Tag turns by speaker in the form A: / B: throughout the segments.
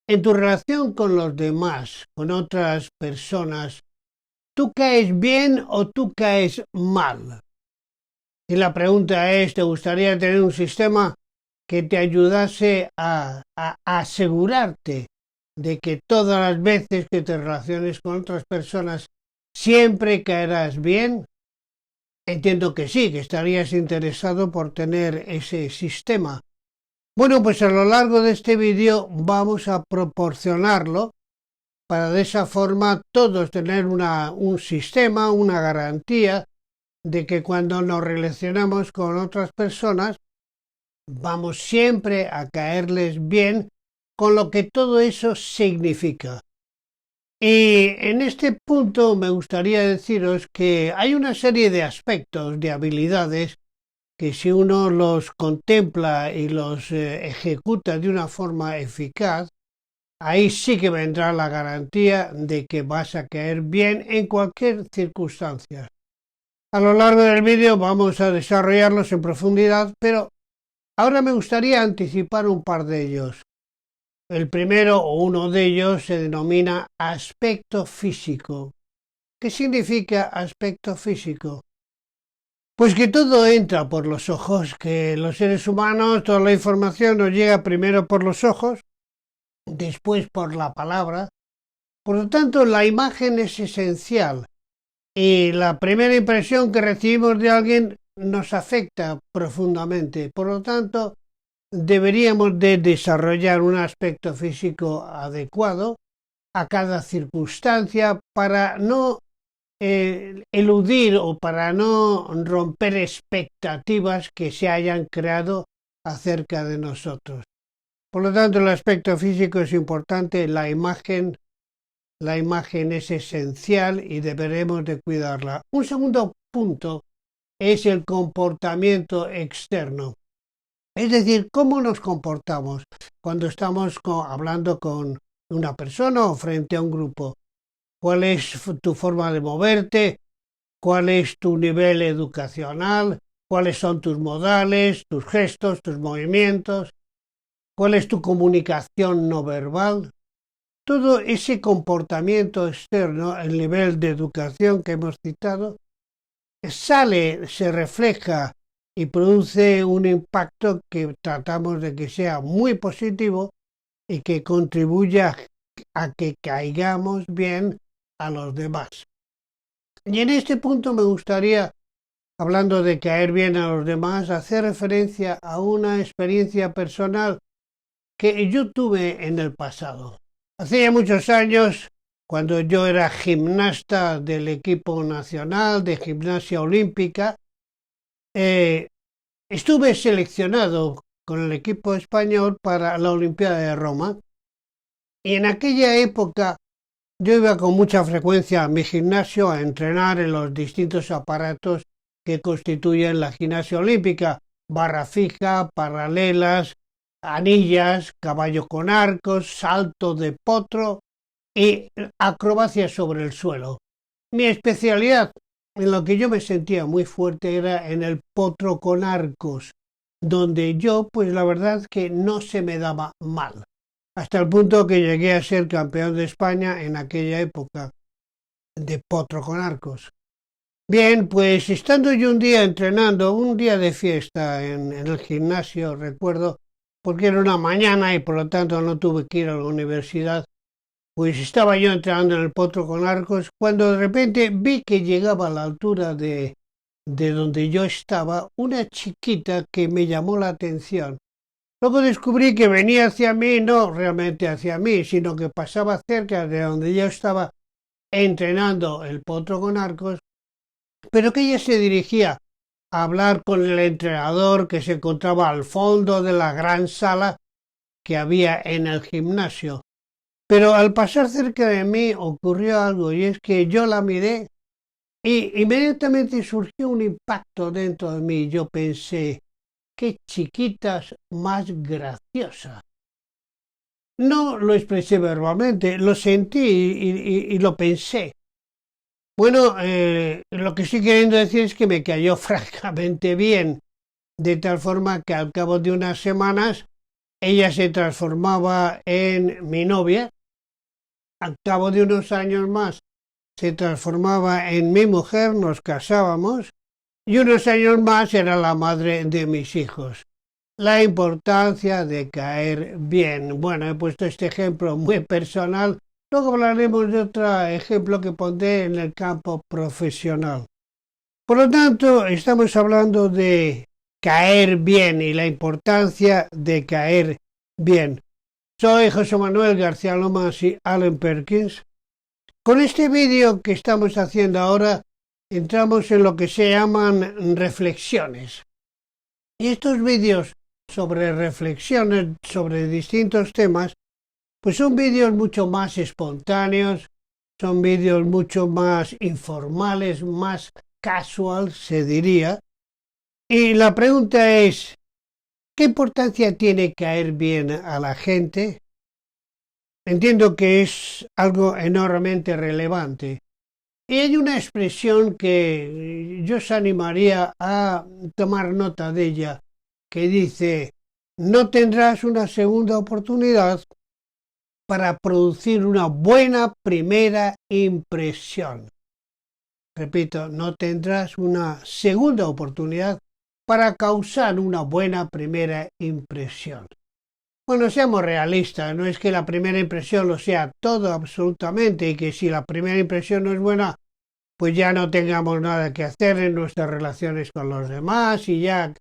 A: En tu relación con los demás, con otras personas, ¿tú caes bien o tú caes mal? Y la pregunta es, ¿te gustaría tener un sistema que te ayudase a asegurarte de que todas las veces que te relaciones con otras personas siempre caerás bien? Entiendo que sí, que estarías interesado por tener ese sistema. Bueno, pues a lo largo de este vídeo vamos a proporcionarlo para de esa forma todos tener un sistema, una garantía de que cuando nos relacionamos con otras personas vamos siempre a caerles bien con lo que todo eso significa. Y en este punto me gustaría deciros que hay una serie de aspectos, de habilidades, que si uno los contempla y los ejecuta de una forma eficaz, ahí sí que vendrá la garantía de que vas a caer bien en cualquier circunstancia. A lo largo del vídeo vamos a desarrollarlos en profundidad, pero ahora me gustaría anticipar un par de ellos. El primero o uno de ellos se denomina aspecto físico. ¿Qué significa aspecto físico? Pues que todo entra por los ojos, que los seres humanos, toda la información nos llega primero por los ojos, después por la palabra. Por lo tanto, la imagen es esencial y la primera impresión que recibimos de alguien nos afecta profundamente. Por lo tanto, deberíamos de desarrollar un aspecto físico adecuado a cada circunstancia para no eludir o para no romper expectativas que se hayan creado acerca de nosotros. Por lo tanto, el aspecto físico es importante, la imagen es esencial y deberemos de cuidarla. Un segundo punto es el comportamiento externo. Es decir, cómo nos comportamos cuando estamos hablando con una persona o frente a un grupo. ¿Cuál es tu forma de moverte? ¿Cuál es tu nivel educacional? ¿Cuáles son tus modales, tus gestos, tus movimientos? ¿Cuál es tu comunicación no verbal? Todo ese comportamiento externo, el nivel de educación que hemos citado, se refleja y produce un impacto que tratamos de que sea muy positivo y que contribuya a que caigamos bien a los demás. Y en este punto me gustaría, hablando de caer bien a los demás, hacer referencia a una experiencia personal que yo tuve en el pasado. Hace ya muchos años, cuando yo era gimnasta del equipo nacional de gimnasia olímpica, estuve seleccionado con el equipo español para la Olimpiada de Roma. Y en aquella época yo iba con mucha frecuencia a mi gimnasio a entrenar en los distintos aparatos que constituyen la gimnasia olímpica: barra fija, paralelas, anillas, caballo con arcos, salto de potro y acrobacia sobre el suelo. Mi especialidad, en lo que yo me sentía muy fuerte, era en el potro con arcos, donde yo, pues la verdad que no se me daba mal, hasta el punto que llegué a ser campeón de España en aquella época de potro con arcos. Bien, pues estando yo un día entrenando, un día de fiesta en el gimnasio, recuerdo, porque era una mañana y por lo tanto no tuve que ir a la universidad, pues estaba yo entrenando en el potro con arcos, cuando de repente vi que llegaba a la altura de donde yo estaba una chiquita que me llamó la atención. Luego descubrí que venía hacia mí, no realmente hacia mí, sino que pasaba cerca de donde yo estaba entrenando el potro con arcos, pero que ella se dirigía a hablar con el entrenador que se encontraba al fondo de la gran sala que había en el gimnasio. Pero al pasar cerca de mí ocurrió algo, y es que yo la miré y inmediatamente surgió un impacto dentro de mí. Yo pensé, qué chiquitas más graciosas. No lo expresé verbalmente, lo sentí y lo pensé. Bueno, lo que estoy queriendo decir es que me cayó francamente bien, de tal forma que al cabo de unas semanas ella se transformaba en mi novia, al cabo de unos años más se transformaba en mi mujer, nos casábamos y unos años más era la madre de mis hijos. La importancia de caer bien. Bueno, he puesto este ejemplo muy personal, luego hablaremos de otro ejemplo que pondré en el campo profesional. Por lo tanto, estamos hablando de caer bien y la importancia de caer bien. Soy José Manuel García Lomas y Allen Perkins. Con este vídeo que estamos haciendo ahora, entramos en lo que se llaman reflexiones. Y estos vídeos sobre reflexiones sobre distintos temas, pues son vídeos mucho más espontáneos, son vídeos mucho más informales, más casual, se diría. Y la pregunta es, ¿qué importancia tiene caer bien a la gente? Entiendo que es algo enormemente relevante. Y hay una expresión que yo os animaría a tomar nota de ella, que dice, no tendrás una segunda oportunidad para producir una buena primera impresión. Repito, no tendrás una segunda oportunidad para causar una buena primera impresión. Bueno, seamos realistas, no es que la primera impresión lo sea todo absolutamente y que si la primera impresión no es buena, pues ya no tengamos nada que hacer en nuestras relaciones con los demás y ya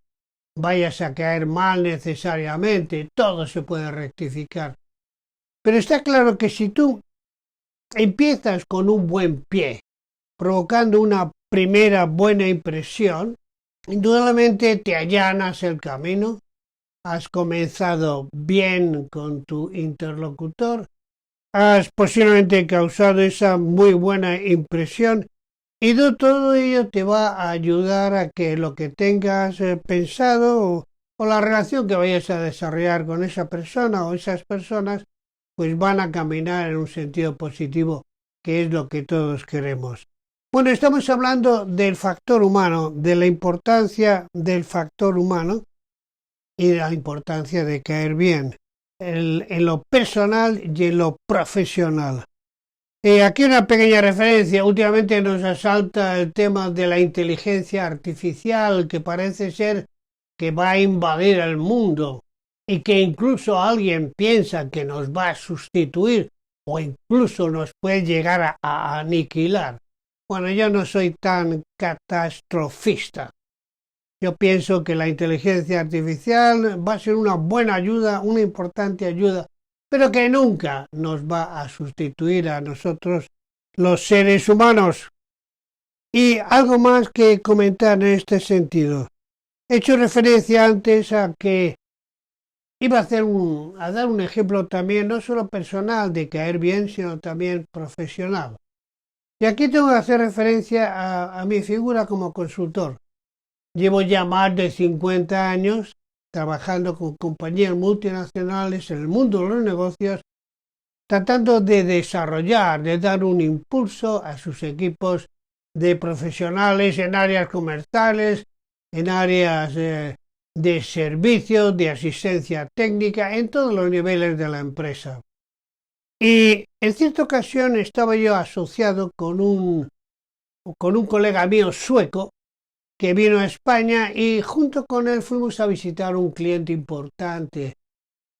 A: vayas a caer mal necesariamente, todo se puede rectificar. Pero está claro que si tú empiezas con un buen pie, provocando una primera buena impresión, indudablemente te allanas el camino, has comenzado bien con tu interlocutor, has posiblemente causado esa muy buena impresión y todo ello te va a ayudar a que lo que tengas pensado o la relación que vayas a desarrollar con esa persona o esas personas, pues van a caminar en un sentido positivo, que es lo que todos queremos. Bueno, estamos hablando del factor humano, de la importancia del factor humano y de la importancia de caer bien en lo personal y en lo profesional. Aquí una pequeña referencia. Últimamente nos asalta el tema de la inteligencia artificial que parece ser que va a invadir el mundo y que incluso alguien piensa que nos va a sustituir o incluso nos puede llegar a aniquilar. Bueno, yo no soy tan catastrofista. Yo pienso que la inteligencia artificial va a ser una buena ayuda, una importante ayuda, pero que nunca nos va a sustituir a nosotros los seres humanos. Y algo más que comentar en este sentido. He hecho referencia antes a que iba a dar un ejemplo también, no solo personal de caer bien, sino también profesional. Y aquí tengo que hacer referencia a mi figura como consultor. Llevo ya más de 50 años trabajando con compañías multinacionales en el mundo de los negocios, tratando de desarrollar, de dar un impulso a sus equipos de profesionales en áreas comerciales, en áreas de servicio, de asistencia técnica, en todos los niveles de la empresa. Y en cierta ocasión estaba yo asociado con un colega mío sueco que vino a España y junto con él fuimos a visitar un cliente importante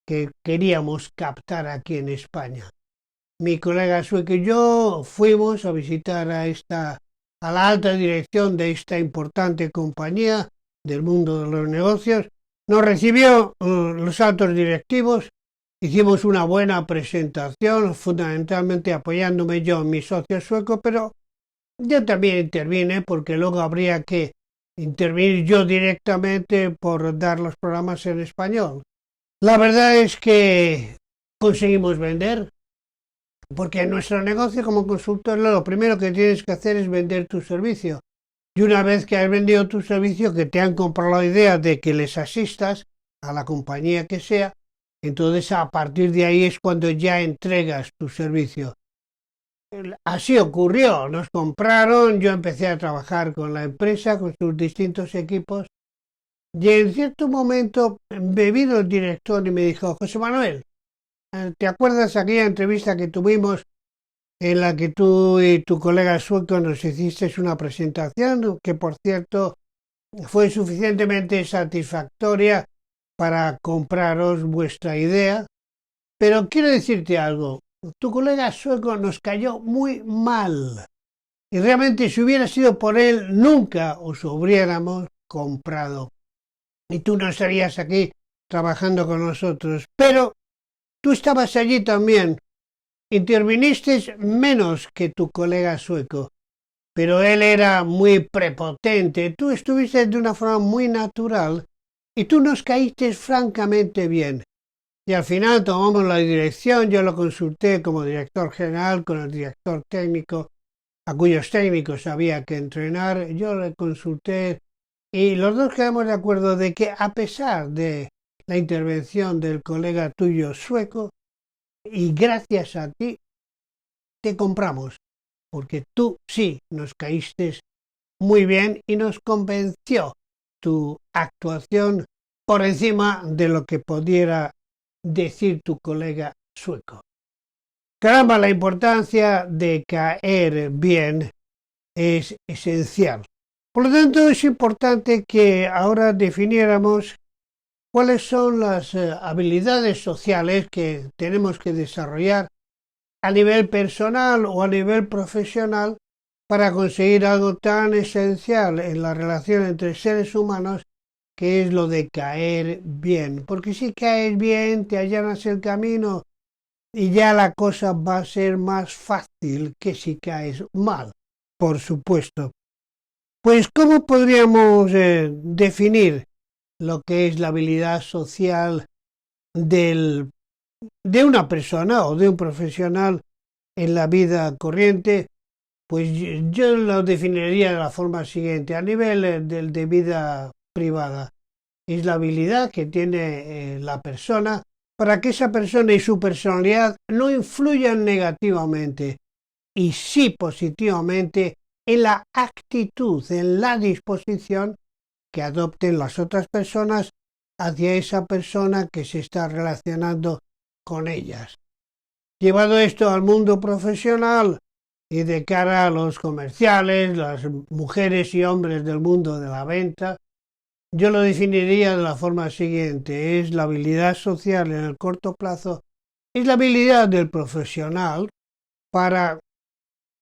A: que queríamos captar aquí en España. Mi colega sueco y yo fuimos a visitar a la alta dirección de esta importante compañía del mundo de los negocios. Nos recibió los altos directivos, hicimos una buena presentación, fundamentalmente apoyándome yo en mi socio sueco, pero yo también intervine porque luego habría que intervenir yo directamente por dar los programas en español. La verdad es que conseguimos vender, porque en nuestro negocio como consultor lo primero que tienes que hacer es vender tu servicio. Y una vez que has vendido tu servicio, que te han comprado la idea de que les asistas a la compañía que sea, entonces a partir de ahí es cuando ya entregas tu servicio. Así ocurrió, nos compraron, yo empecé a trabajar con la empresa, con sus distintos equipos, Y en cierto momento me vino el director y me dijo, José Manuel, ¿te acuerdas aquella entrevista que tuvimos en la que tú y tu colega sueco nos hicisteis una presentación que, por cierto, fue suficientemente satisfactoria para compraros vuestra idea? Pero quiero decirte algo, tu colega sueco nos cayó muy mal y realmente si hubiera sido por él nunca os hubiéramos comprado y tú no estarías aquí trabajando con nosotros, pero tú estabas allí también, interviniste menos que tu colega sueco, pero él era muy prepotente, tú estuviste de una forma muy natural y tú nos caíste francamente bien. Y al final tomamos la dirección, yo lo consulté como director general con el director técnico, a cuyos técnicos había que entrenar, yo le consulté y los dos quedamos de acuerdo de que a pesar de la intervención del colega tuyo sueco, y gracias a ti, te compramos, porque tú sí nos caíste muy bien y nos convenció tu actuación por encima de lo que pudiera decir tu colega sueco. Caramba, la importancia de caer bien es esencial. Por lo tanto, es importante que ahora definiéramos cuáles son las habilidades sociales que tenemos que desarrollar a nivel personal o a nivel profesional para conseguir algo tan esencial en la relación entre seres humanos que es lo de caer bien. Porque si caes bien, te allanas el camino y ya la cosa va a ser más fácil que si caes mal, por supuesto. Pues, ¿cómo podríamos definir lo que es la habilidad social de una persona o de un profesional en la vida corriente? Pues yo lo definiría de la forma siguiente. A nivel de vida privada, es la habilidad que tiene la persona para que esa persona y su personalidad no influyan negativamente y sí positivamente en la actitud, en la disposición que adopten las otras personas hacia esa persona que se está relacionando con ellas. Llevado esto al mundo profesional y de cara a los comerciales, las mujeres y hombres del mundo de la venta, yo lo definiría de la forma siguiente: es la habilidad social en el corto plazo, es la habilidad del profesional para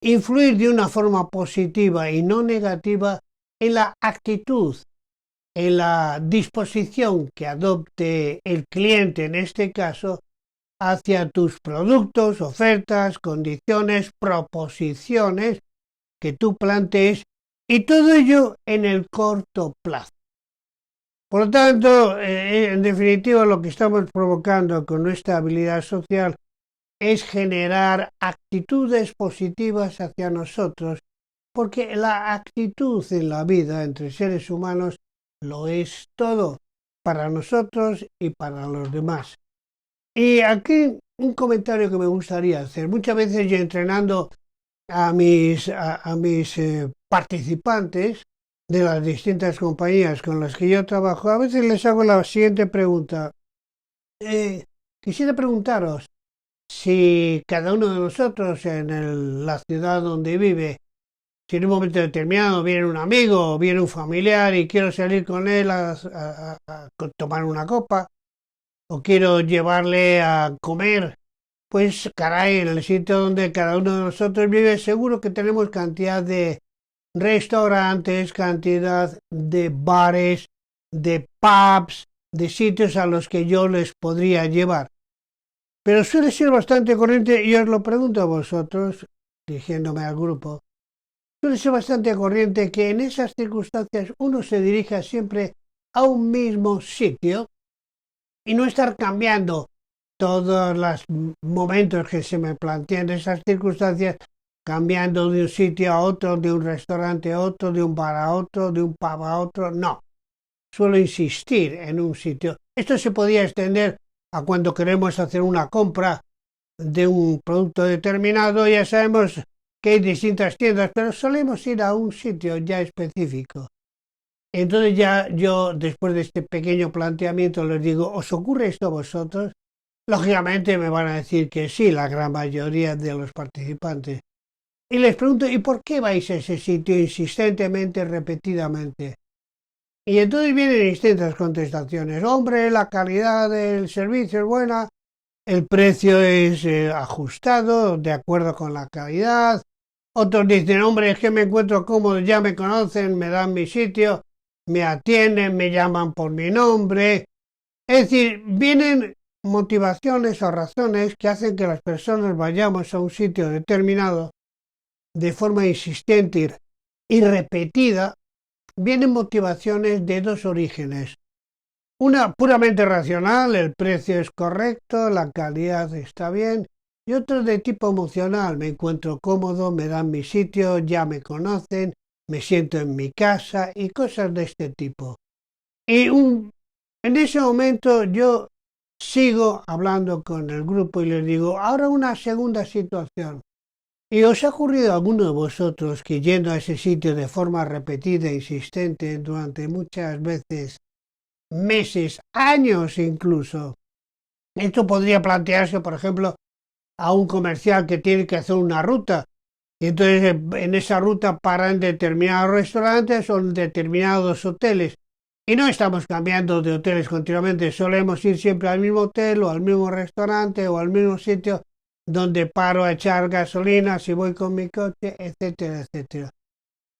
A: influir de una forma positiva y no negativa en la actitud, en la disposición que adopte el cliente en este caso hacia tus productos, ofertas, condiciones, proposiciones que tú plantees, y todo ello en el corto plazo. Por lo tanto, en definitiva, lo que estamos provocando con nuestra habilidad social es generar actitudes positivas hacia nosotros, porque la actitud en la vida entre seres humanos lo es todo para nosotros y para los demás. Y aquí un comentario que me gustaría hacer. Muchas veces yo entrenando a mis participantes de las distintas compañías con las que yo trabajo, a veces les hago la siguiente pregunta. Quisiera preguntaros si cada uno de nosotros en la ciudad donde vive, si en un momento determinado viene un amigo o viene un familiar y quiero salir con él a tomar una copa o quiero llevarle a comer, pues caray, en el sitio donde cada uno de nosotros vive seguro que tenemos cantidad de restaurantes, cantidad de bares, de pubs, de sitios a los que yo les podría llevar. Pero suele ser bastante corriente, y os lo pregunto a vosotros, dirigiéndome al grupo, suele ser bastante corriente que en esas circunstancias uno se dirija siempre a un mismo sitio y no estar cambiando todos los momentos que se me plantean esas circunstancias, cambiando de un sitio a otro, de un restaurante a otro, de un bar a otro, de un pub a otro. No, suelo insistir en un sitio. Esto se podría extender a cuando queremos hacer una compra de un producto determinado. Ya sabemos que hay distintas tiendas, pero solemos ir a un sitio ya específico. Entonces ya yo, después de este pequeño planteamiento, les digo, ¿os ocurre esto a vosotros? Lógicamente me van a decir que sí, la gran mayoría de los participantes. Y les pregunto, ¿y por qué vais a ese sitio insistentemente, repetidamente? Y entonces vienen distintas contestaciones. Hombre, la calidad del servicio es buena, el precio es ajustado, de acuerdo con la calidad. Otros dicen, hombre, es que me encuentro cómodo, ya me conocen, me dan mi sitio, me atienden, me llaman por mi nombre. Es decir, vienen motivaciones o razones que hacen que las personas vayamos a un sitio determinado de forma insistente y repetida. Vienen motivaciones de dos orígenes. Una puramente racional, el precio es correcto, la calidad está bien, y otro de tipo emocional, me encuentro cómodo, me dan mi sitio, ya me conocen, me siento en mi casa y cosas de este tipo. En ese momento yo sigo hablando con el grupo y les digo, ahora una segunda situación. ¿Y os ha ocurrido a alguno de vosotros que yendo a ese sitio de forma repetida e insistente durante muchas veces, meses, años incluso? Esto podría plantearse, por ejemplo, a un comercial que tiene que hacer una ruta y entonces en esa ruta paran determinados restaurantes o determinados hoteles y no estamos cambiando de hoteles continuamente, solemos ir siempre al mismo hotel o al mismo restaurante o al mismo sitio donde paro a echar gasolina si voy con mi coche, etcétera, etcétera.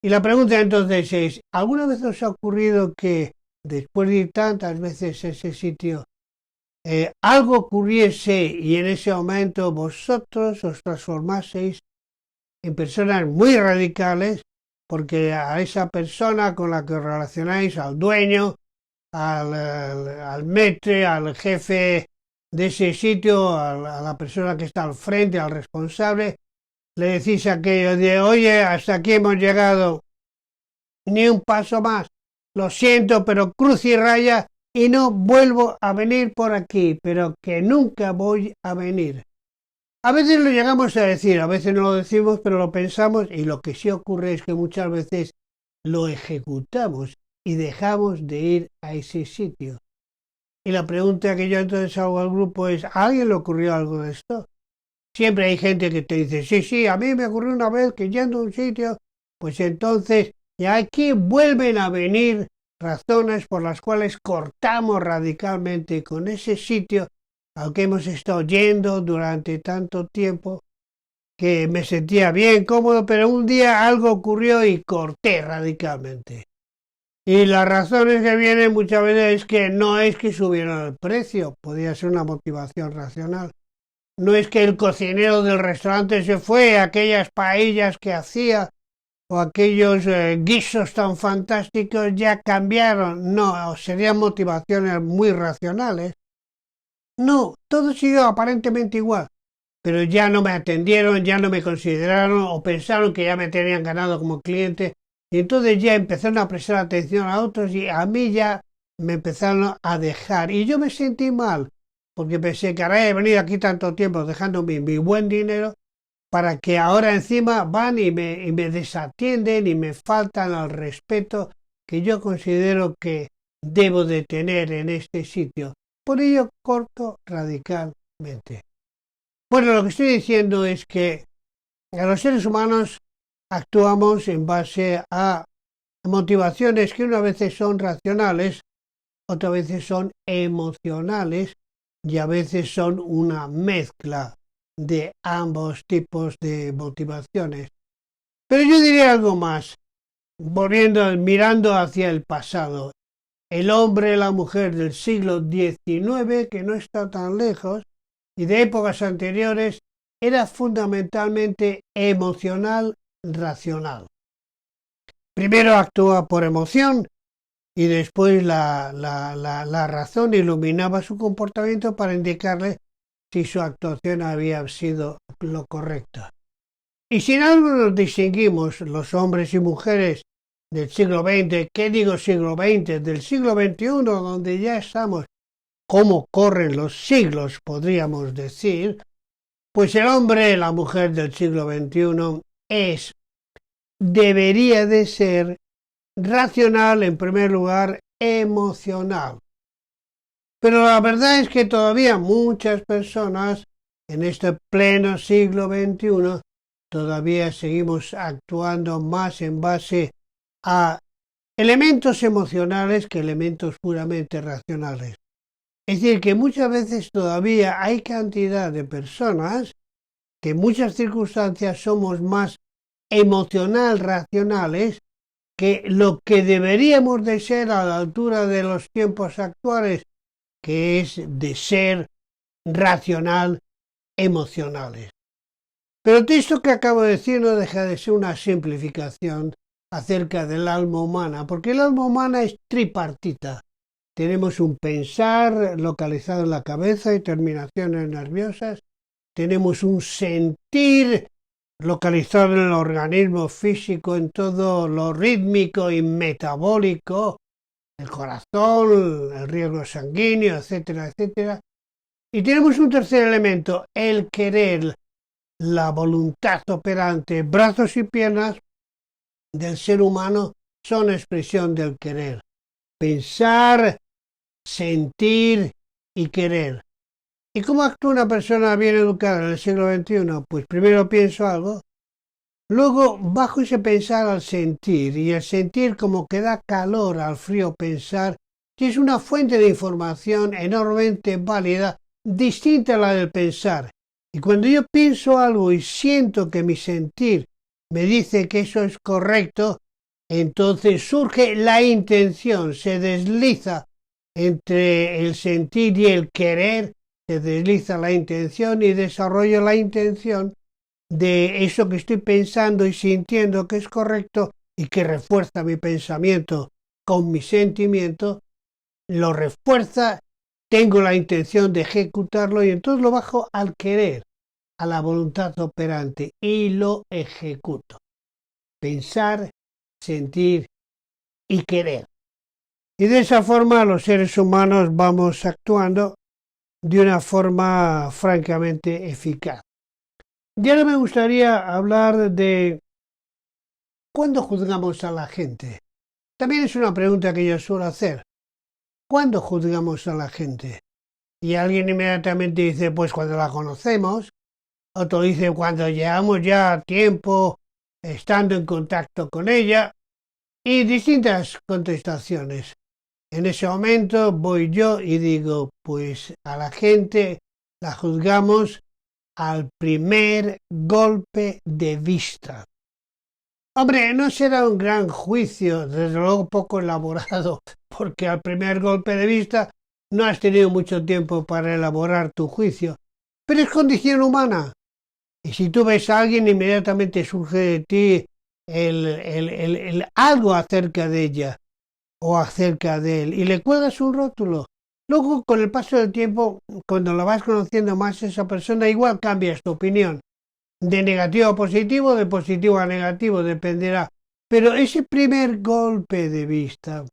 A: Y la pregunta entonces es, ¿alguna vez os ha ocurrido que después de ir tantas veces a ese sitio, algo ocurriese y en ese momento vosotros os transformaseis en personas muy radicales, porque a esa persona con la que os relacionáis, al dueño, al maître, al jefe de ese sitio, a la persona que está al frente, al responsable, le decís aquello de, oye, hasta aquí hemos llegado, ni un paso más, lo siento, pero cruz y raya y no vuelvo a venir por aquí, pero que nunca voy a venir? A veces lo llegamos a decir, a veces no lo decimos, pero lo pensamos y lo que sí ocurre es que muchas veces lo ejecutamos y dejamos de ir a ese sitio. Y la pregunta que yo entonces hago al grupo es, ¿a alguien le ocurrió algo de esto? Siempre hay gente que te dice, sí, sí, a mí me ocurrió una vez que yendo a un sitio, pues entonces, y aquí vuelven a venir razones por las cuales cortamos radicalmente con ese sitio al que hemos estado yendo durante tanto tiempo, que me sentía bien, cómodo, pero un día algo ocurrió y corté radicalmente. Y las razones que vienen muchas veces es que no es que subieron el precio, podría ser una motivación racional. No es que el cocinero del restaurante se fue, aquellas paellas que hacía o aquellos guisos tan fantásticos ya cambiaron. No, serían motivaciones muy racionales. No, todo siguió aparentemente igual, pero ya no me atendieron, ya no me consideraron o pensaron que ya me tenían ganado como cliente y entonces ya empezaron a prestar atención a otros y a mí ya me empezaron a dejar y yo me sentí mal porque pensé que ahora he venido aquí tanto tiempo dejando mi buen dinero para que ahora encima van y me desatienden y me faltan al respeto que yo considero que debo de tener en este sitio. Por ello corto radicalmente. Bueno, lo que estoy diciendo es que los seres humanos actuamos en base a motivaciones que unas veces son racionales, otras veces son emocionales y a veces son una mezcla de ambos tipos de motivaciones. Pero yo diría algo más, mirando hacia el pasado. El hombre y la mujer del siglo XIX, que no está tan lejos, y de épocas anteriores, era fundamentalmente emocional racional. Primero actúa por emoción y después la razón iluminaba su comportamiento para indicarle si su actuación había sido lo correcta. Y si en algo nos distinguimos los hombres y mujeres del siglo XX, ¿qué digo siglo XX? Del siglo XXI, donde ya estamos, cómo corren los siglos, podríamos decir, pues el hombre y la mujer del siglo XXI debería de ser racional, en primer lugar, emocional. Pero la verdad es que todavía muchas personas en este pleno siglo XXI todavía seguimos actuando más en base a elementos emocionales que elementos puramente racionales. Es decir, que muchas veces todavía hay cantidad de personas que en muchas circunstancias somos más emocional racionales que lo que deberíamos de ser a la altura de los tiempos actuales, que es de ser racional emocionales. Pero esto que acabo de decir no deja de ser una simplificación acerca del alma humana, porque el alma humana es tripartita. Tenemos un pensar localizado en la cabeza y terminaciones nerviosas, tenemos un sentir localizado en el organismo físico, en todo lo rítmico y metabólico, el corazón, el riego sanguíneo, etcétera, etcétera. Y tenemos un tercer elemento, el querer, la voluntad operante. Brazos y piernas del ser humano son expresión del querer. Pensar, sentir y querer. ¿Y cómo actúa una persona bien educada en el siglo XXI? Pues primero pienso algo, luego bajo ese pensar al sentir, y el sentir como que da calor al frío pensar, que es una fuente de información enormemente válida, distinta a la del pensar. Y cuando yo pienso algo y siento que mi sentir me dice que eso es correcto, entonces surge la intención, se desliza entre el sentir y el querer, se desliza la intención y desarrollo la intención de eso que estoy pensando y sintiendo que es correcto y que refuerza mi pensamiento con mi sentimiento, lo refuerza, tengo la intención de ejecutarlo y entonces lo bajo al querer, a la voluntad operante y lo ejecuto. Pensar, sentir y querer. Y de esa forma los seres humanos vamos actuando de una forma francamente eficaz. Y ahora me gustaría hablar de ¿cuándo juzgamos a la gente? También es una pregunta que yo suelo hacer. ¿Cuándo juzgamos a la gente? Y alguien inmediatamente dice, pues cuando la conocemos. Otro dice, cuando llevamos ya tiempo estando en contacto con ella. Y distintas contestaciones. En ese momento voy yo y digo, pues a la gente la juzgamos al primer golpe de vista. Hombre, no será un gran juicio, desde luego poco elaborado, porque al primer golpe de vista no has tenido mucho tiempo para elaborar tu juicio, pero es condición humana. Y si tú ves a alguien, inmediatamente surge de ti el algo acerca de ella o acerca de él, y le cuelgas un rótulo. Luego, con el paso del tiempo, cuando la vas conociendo más, esa persona igual cambias tu opinión. De negativo a positivo, de positivo a negativo, dependerá. Pero ese primer golpe de vista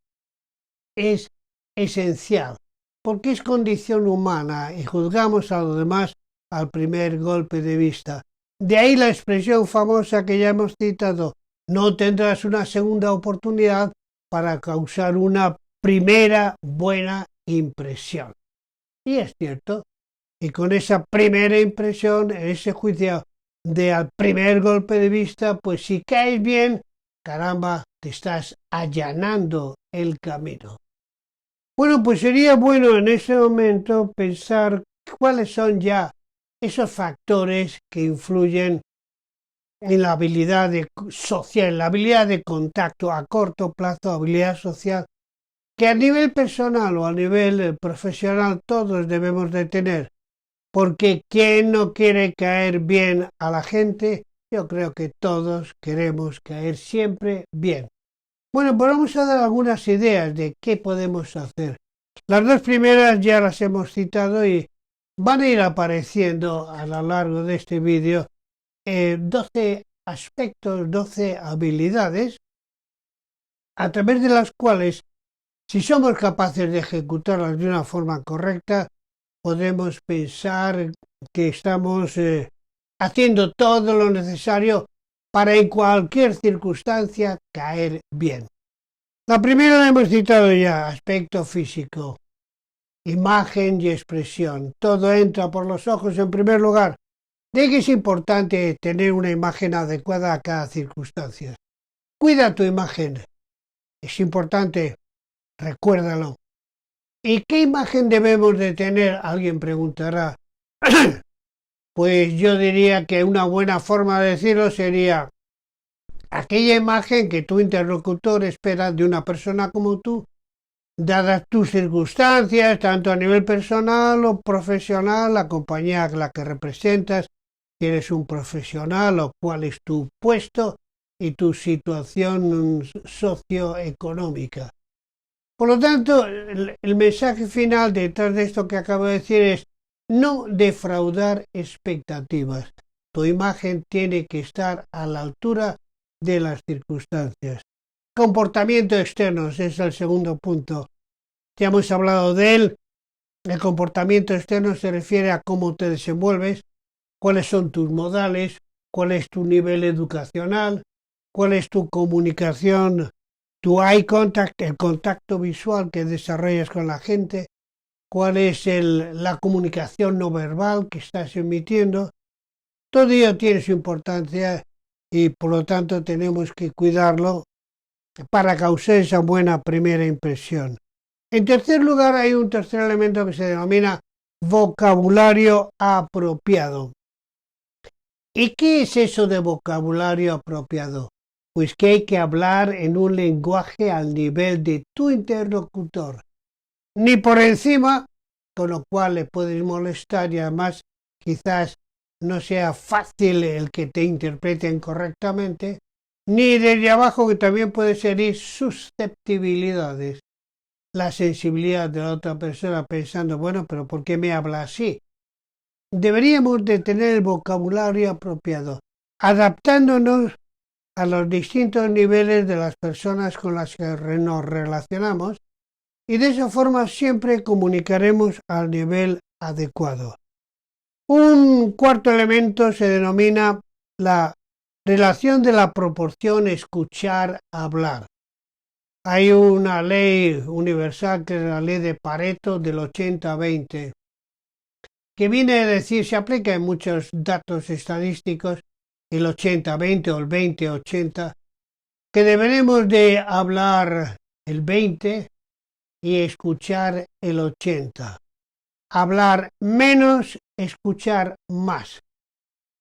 A: es esencial, porque es condición humana y juzgamos a los demás al primer golpe de vista. De ahí la expresión famosa que ya hemos citado, no tendrás una segunda oportunidad para causar una primera buena impresión. Y es cierto, y con esa primera impresión, ese juicio de al primer golpe de vista, pues si caes bien, caramba, te estás allanando el camino. Bueno, pues sería bueno en ese momento pensar cuáles son ya esos factores que influyen en la habilidad social, la habilidad de contacto a corto plazo, habilidad social, que a nivel personal o a nivel profesional todos debemos de tener. Porque ¿quién no quiere caer bien a la gente? Yo creo que todos queremos caer siempre bien. Bueno, pues vamos a dar algunas ideas de qué podemos hacer. Las dos primeras ya las hemos citado y van a ir apareciendo a lo largo de este vídeo 12 aspectos, 12 habilidades a través de las cuales, si somos capaces de ejecutarlas de una forma correcta, podemos pensar que estamos haciendo todo lo necesario para en cualquier circunstancia caer bien. La primera la hemos citado ya, aspecto físico, imagen y expresión. Todo entra por los ojos en primer lugar. De que es importante tener una imagen adecuada a cada circunstancia. Cuida tu imagen. Es importante, recuérdalo. ¿Y qué imagen debemos de tener? Alguien preguntará. Pues yo diría que una buena forma de decirlo sería aquella imagen que tu interlocutor espera de una persona como tú, dadas tus circunstancias, tanto a nivel personal o profesional, la compañía a la que representas, si eres un profesional o cuál es tu puesto y tu situación socioeconómica. Por lo tanto, el mensaje final detrás de esto que acabo de decir es no defraudar expectativas. Tu imagen tiene que estar a la altura de las circunstancias. Comportamiento externo es el segundo punto. Ya hemos hablado de él. El comportamiento externo se refiere a cómo te desenvuelves, cuáles son tus modales, cuál es tu nivel educacional, cuál es tu comunicación, tu eye contact, el contacto visual que desarrollas con la gente, cuál es la comunicación no verbal que estás emitiendo. Todo ello tiene su importancia y por lo tanto tenemos que cuidarlo para causar esa buena primera impresión. En tercer lugar, hay un tercer elemento que se denomina vocabulario apropiado. ¿Y qué es eso de vocabulario apropiado? Pues que hay que hablar en un lenguaje al nivel de tu interlocutor, ni por encima, con lo cual le puedes molestar y además quizás no sea fácil el que te interpreten correctamente, ni desde abajo, que también puede herir susceptibilidades, la sensibilidad de la otra persona pensando, bueno, pero ¿por qué me habla así? Deberíamos de tener el vocabulario apropiado, adaptándonos a los distintos niveles de las personas con las que nos relacionamos y de esa forma siempre comunicaremos al nivel adecuado. Un cuarto elemento se denomina la relación de la proporción escuchar-hablar. Hay una ley universal que es la ley de Pareto del 80-20, que viene a decir, se aplica en muchos datos estadísticos, el 80-20 o el 20-80, que deberemos de hablar el 20 y escuchar el 80. Hablar menos, escuchar más.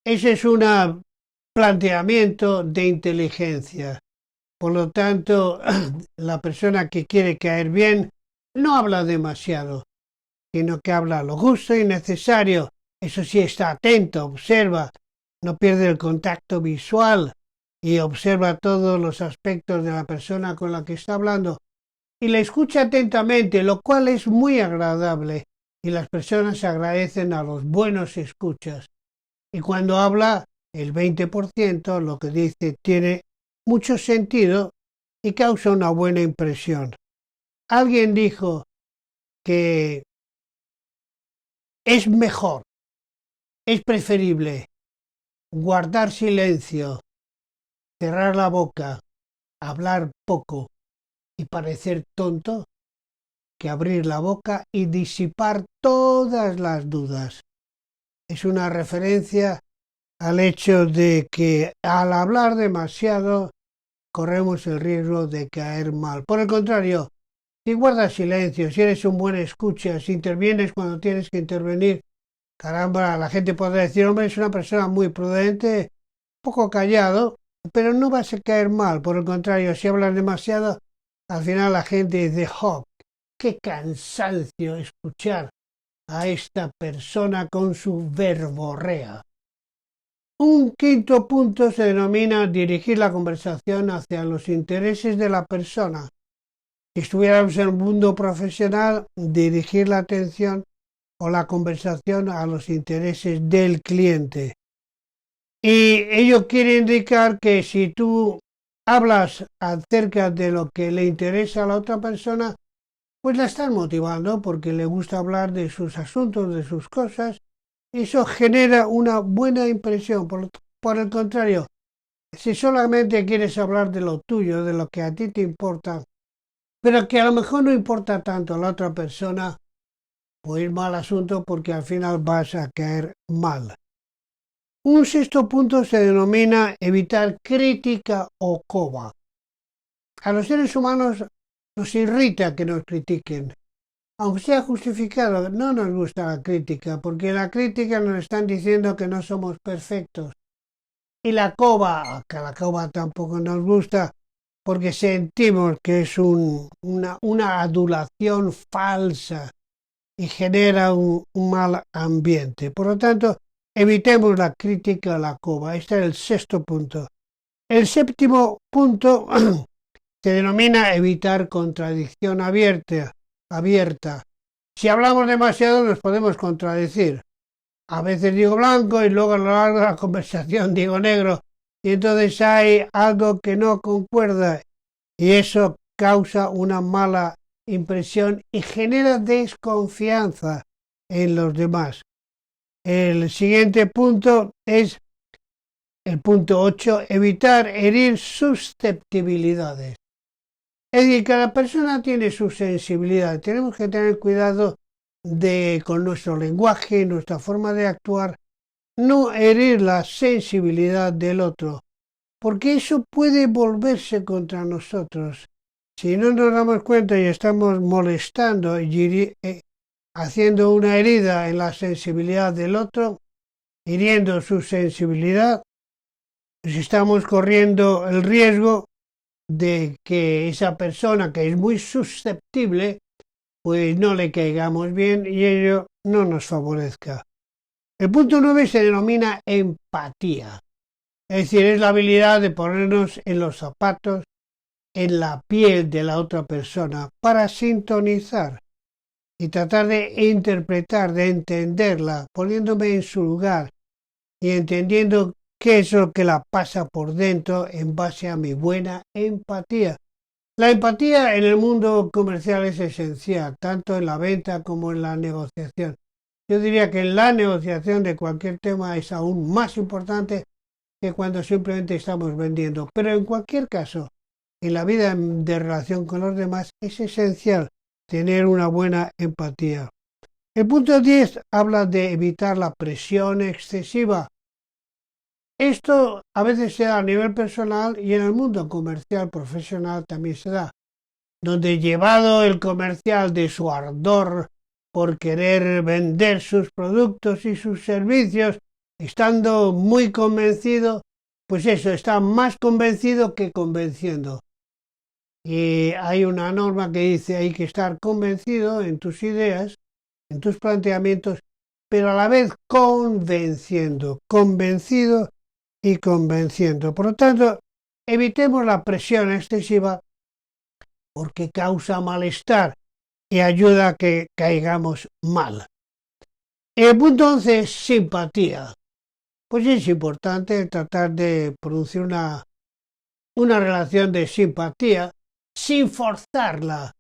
A: Ese es un planteamiento de inteligencia. Por lo tanto, la persona que quiere caer bien no habla demasiado, sino que habla lo justo y necesario. Eso sí, está atento, observa, no pierde el contacto visual y observa todos los aspectos de la persona con la que está hablando y le escucha atentamente, lo cual es muy agradable y las personas agradecen a los buenos escuchas. Y cuando habla, el 20%, lo que dice, tiene mucho sentido y causa una buena impresión. Alguien dijo que es mejor, es preferible guardar silencio, cerrar la boca, hablar poco y parecer tonto, que abrir la boca y disipar todas las dudas. Es una referencia al hecho de que al hablar demasiado corremos el riesgo de caer mal. Por el contrario, si guardas silencio, si eres un buen escucha, si intervienes cuando tienes que intervenir, caramba, la gente podrá decir, hombre, es una persona muy prudente, poco callado, pero no vas a caer mal. Por el contrario, si hablas demasiado, al final la gente dice, ¡oh, qué cansancio escuchar a esta persona con su verborrea! Un quinto punto se denomina dirigir la conversación hacia los intereses de la persona. Si estuviéramos en el mundo profesional, dirigir la atención o la conversación a los intereses del cliente. Y ello quiere indicar que si tú hablas acerca de lo que le interesa a la otra persona, pues la estás motivando porque le gusta hablar de sus asuntos, de sus cosas. Eso genera una buena impresión. Por el contrario, si solamente quieres hablar de lo tuyo, de lo que a ti te importa, pero que a lo mejor no importa tanto a la otra persona, pues mal asunto porque al final vas a caer mal. Un sexto punto se denomina evitar crítica o coba. A los seres humanos nos irrita que nos critiquen. Aunque sea justificado, no nos gusta la crítica, porque la crítica nos están diciendo que no somos perfectos. Y la coba, que la coba tampoco nos gusta, porque sentimos que es una adulación falsa y genera un mal ambiente. Por lo tanto, evitemos la crítica a la coba. Este es el sexto punto. El séptimo punto se denomina evitar contradicción abierta. Si hablamos demasiado nos podemos contradecir. A veces digo blanco y luego a lo largo de la conversación digo negro. Y entonces hay algo que no concuerda y eso causa una mala impresión y genera desconfianza en los demás. El siguiente punto es el punto 8, evitar herir susceptibilidades. Es decir, cada persona tiene su sensibilidad. Tenemos que tener cuidado con nuestro lenguaje, nuestra forma de actuar, no herir la sensibilidad del otro, porque eso puede volverse contra nosotros. Si no nos damos cuenta y estamos molestando y haciendo una herida en la sensibilidad del otro, hiriendo su sensibilidad, pues estamos corriendo el riesgo de que esa persona que es muy susceptible, pues no le caigamos bien y ello no nos favorezca. El punto 9 se denomina empatía. Es decir, es la habilidad de ponernos en los zapatos, en la piel de la otra persona para sintonizar y tratar de interpretar, de entenderla, poniéndome en su lugar y entendiendo qué es lo que la pasa por dentro en base a mi buena empatía. La empatía en el mundo comercial es esencial, tanto en la venta como en la negociación. Yo diría que en la negociación de cualquier tema es aún más importante que cuando simplemente estamos vendiendo. Pero en cualquier caso, en la vida de relación con los demás es esencial tener una buena empatía. El punto 10 habla de evitar la presión excesiva. Esto a veces se da a nivel personal y en el mundo comercial profesional también se da, donde llevado el comercial de su ardor por querer vender sus productos y sus servicios, estando muy convencido, pues eso, está más convencido que convenciendo. Y hay una norma que dice hay que estar convencido en tus ideas, en tus planteamientos, pero a la vez convencido y convenciendo. Por lo tanto, evitemos la presión excesiva porque causa malestar y ayuda a que caigamos mal. El punto 11 es simpatía. Pues es importante tratar de producir una relación de simpatía sin forzarla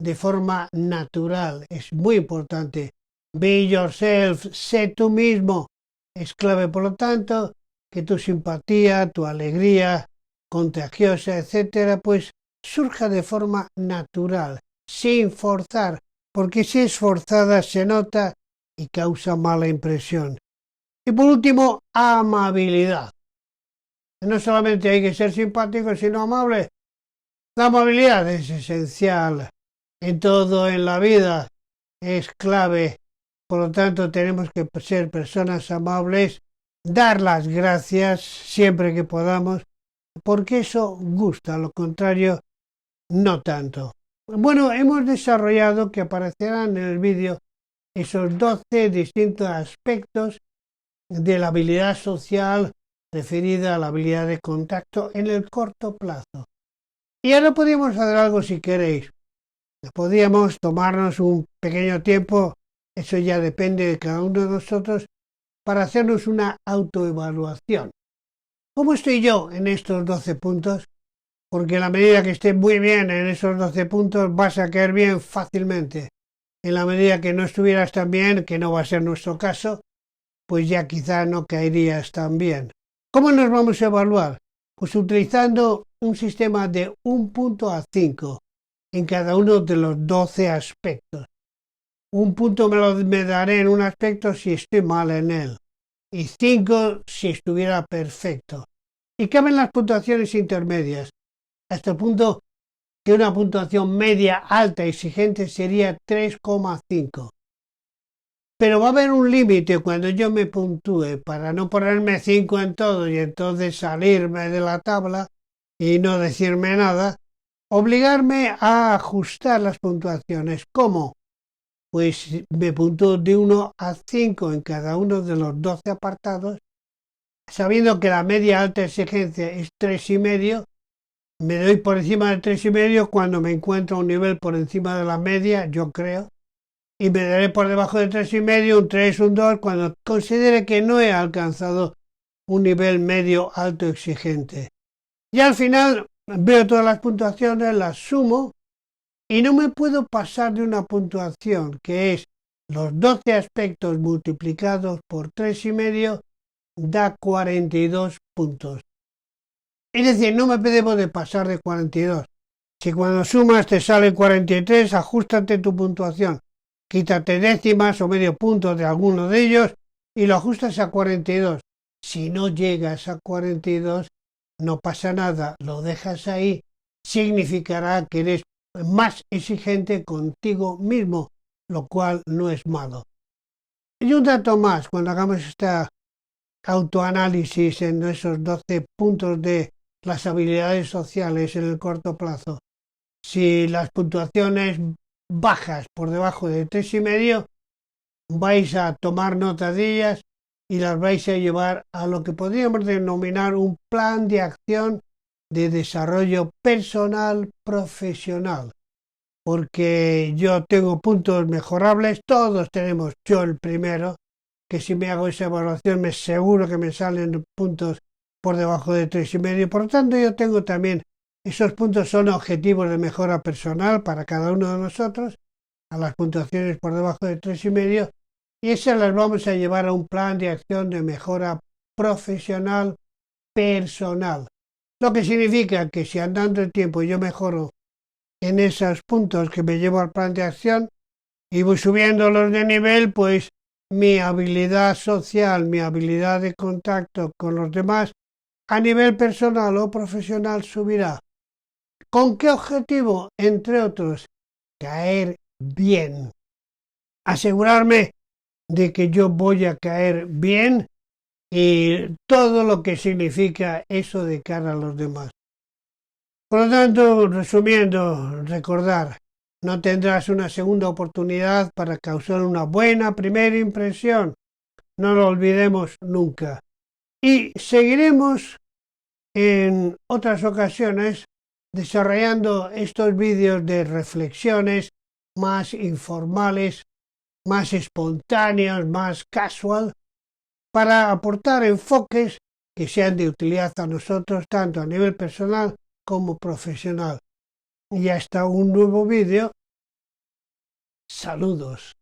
A: de forma natural. Es muy importante. Be yourself, sé tú mismo. Es clave, por lo tanto, que tu simpatía, tu alegría contagiosa, etcétera, pues surja de forma natural, sin forzar, porque si es forzada se nota y causa mala impresión. Y por último, amabilidad. No solamente hay que ser simpático, sino amable. La amabilidad es esencial en todo en la vida, es clave. Por lo tanto, tenemos que ser personas amables, dar las gracias siempre que podamos, porque eso gusta, lo contrario, no tanto. Bueno, hemos desarrollado que aparecerán en el vídeo esos 12 distintos aspectos de la habilidad social referida a la habilidad de contacto en el corto plazo. Y ahora podríamos hacer algo si queréis. Podríamos tomarnos un pequeño tiempo, eso ya depende de cada uno de nosotros, para hacernos una autoevaluación. ¿Cómo estoy yo en estos 12 puntos? Porque en la medida que esté muy bien en esos 12 puntos vas a caer bien fácilmente. En la medida que no estuvieras tan bien, que no va a ser nuestro caso, pues ya quizá no caerías tan bien. ¿Cómo nos vamos a evaluar? Pues utilizando un sistema de 1 punto a 5. en cada uno de los 12 aspectos. Un punto me daré en un aspecto si estoy mal en él, y 5 si estuviera perfecto. Y caben las puntuaciones intermedias, hasta el punto que una puntuación media alta exigente sería 3,5. Pero va a haber un límite cuando yo me puntúe para no ponerme 5 en todo y entonces salirme de la tabla y no decirme nada, obligarme a ajustar las puntuaciones. ¿Cómo? Pues me puntúo de 1 a 5 en cada uno de los 12 apartados, sabiendo que la media alta exigencia es 3,5. Me doy por encima del 3,5 cuando me encuentro a un nivel por encima de la media, yo creo, y me daré por debajo de 3,5, un 3, un 2, cuando considere que no he alcanzado un nivel medio alto exigente. Y al final veo todas las puntuaciones, las sumo y no me puedo pasar de una puntuación que es los 12 aspectos multiplicados por 3,5 da 42 puntos. Es decir, no me debo de pasar de 42. Si cuando sumas te sale 43, ajustate tu puntuación. Quítate décimas o medio punto de alguno de ellos y lo ajustas a 42. Si no llegas a 42, no pasa nada, lo dejas ahí. Significará que eres más exigente contigo mismo, lo cual no es malo. Y un dato más, cuando hagamos este autoanálisis en esos 12 puntos de las habilidades sociales en el corto plazo, si las puntuaciones bajas por debajo de 3,5, vais a tomar nota de ellas y las vais a llevar a lo que podríamos denominar un plan de acción de desarrollo personal profesional. Porque yo tengo puntos mejorables, todos tenemos, yo el primero, que si me hago esa evaluación me seguro que me salen puntos por debajo de 3,5. Por lo tanto, yo tengo también, esos puntos son objetivos de mejora personal para cada uno de nosotros, a las puntuaciones por debajo de 3,5, y esas las vamos a llevar a un plan de acción de mejora profesional personal. Lo que significa que si andando el tiempo yo mejoro en esos puntos que me llevo al plan de acción y voy subiéndolos de nivel, pues mi habilidad social, mi habilidad de contacto con los demás a nivel personal o profesional subirá. ¿Con qué objetivo? Entre otros, caer bien. Asegurarme de que yo voy a caer bien y todo lo que significa eso de cara a los demás. Por lo tanto, resumiendo, recordar, no tendrás una segunda oportunidad para causar una buena primera impresión. No lo olvidemos nunca. Y seguiremos en otras ocasiones desarrollando estos vídeos de reflexiones más informales, más espontáneos, más casual, para aportar enfoques que sean de utilidad a nosotros tanto a nivel personal como profesional. Y hasta un nuevo vídeo. Saludos.